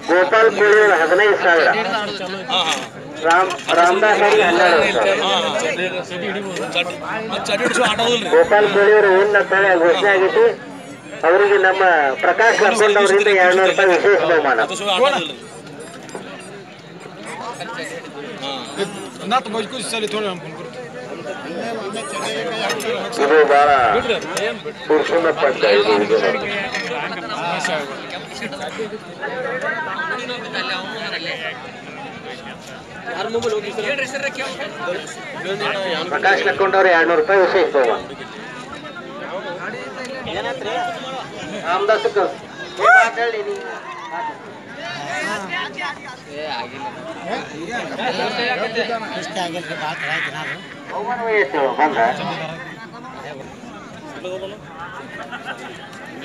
ಗೋಪಾಲ್ ಕೋಳಿ 15,000 ರಾಮದಾಸ್ ಅವರಿಗೆ 12,000 ಗೋಪಾಲ್ ಕೋಳಿ ಅವರು ಉನ್ನತ ಘೋಷಣೆ ಆಗೈತಿ ಅವರಿಗೆ ನಮ್ಮ ಪ್ರಕಾಶ್ ಲಕ್ಕೊಂಡ್ ಅವರಿಂದ 200 ರೂಪಾಯಿ ವಿಶೇಷ ಬಹುಮಾನ ಇದು ಬಹಳ ಪುರುಷನ ಪಂಚಾಯಿತಿ ಪ್ರಕಾಶ್ ಲಕ್ಕೊಂಡ್ ಅವ್ರ 200 ರೂಪಾಯಿ ವಿಶೇಷ ಬಹುಮಾನ ರಾಮದಾಸ್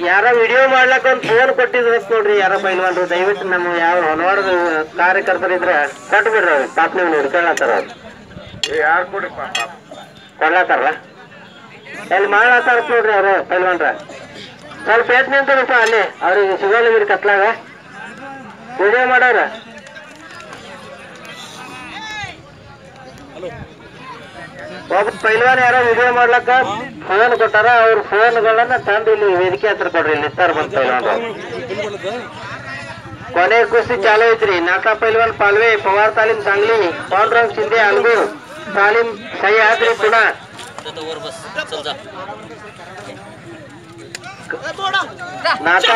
ಯಾರ ವಿಡಿಯೋ ಮಾಡ್ಲಕ್ಕ ಒಂದು ಫೋನ್ ಕೊಟ್ಟಿದ್ರು ನೋಡ್ರಿ ಯಾರ ಪೈಲ್ವಾನ್ರು ದಯವಿಟ್ಟು ನಮ್ಮ ಯಾವ ಹಲವಾರು ಕಾರ್ಯಕರ್ತರಿದ್ರೆ ಕೊಟ್ಟು ಬಿಡ್ರಿ ಪಾಪ ನೀವು ನೋಡ್ಕೊಳ್ಳತ್ತಾರ ಯಾರು ಕೊಡಿ ಕೊಡ್ಲತ್ತಾರಲ್ಲ ಅಲ್ಲಿ ಮಾಡ್ಲತ್ತಾರ ನೋಡ್ರಿ ಅವ್ರು ಪೈಲ್ವಾನ್ರ ಸ್ವಲ್ಪ ಎತ್ ನಿಂತಾರಪ್ಪ ಅಲ್ಲಿ ಅವ್ರಿಗೆ ಸಿಗೋಲ್ಲ ಬಿಡಿ ಕತ್ಲಾಗ ವಿಡಿಯೋ ಮಾಡೋರ ಒಬ್ಬ ಪೈಲ್ವಾನ್ ಯಾರೋ ವಿಡಿಯೋ ಮಾಡ್ಲಕ್ಕ ಫೋನ್ ಕೊಟ್ಟಾರ ಅವ್ರ ಫೋನ್ಗಳನ್ನ ತಂದು ಇಲ್ಲಿ ವೇದಿಕೆ ಹತ್ರ ಕೊಡ್ರಿ ಇಲ್ಲಿ ಇರ್ತಾರ ಬಂದ ಪೈಲ್ವಾನ್ ಕೊನೆ ಕುಸ್ತಿ ಚಾಲು ಐತ್ರಿ ನಾಲ್ಕ ಪೈಲ್ವಾನ್ ಪಾಲ್ವೆ ಪವಾರ್ ತಾಲೀಮ್ सांगली पांडुरंग शिंदे अलगूर तालीम सह्याद्री पुणा नाता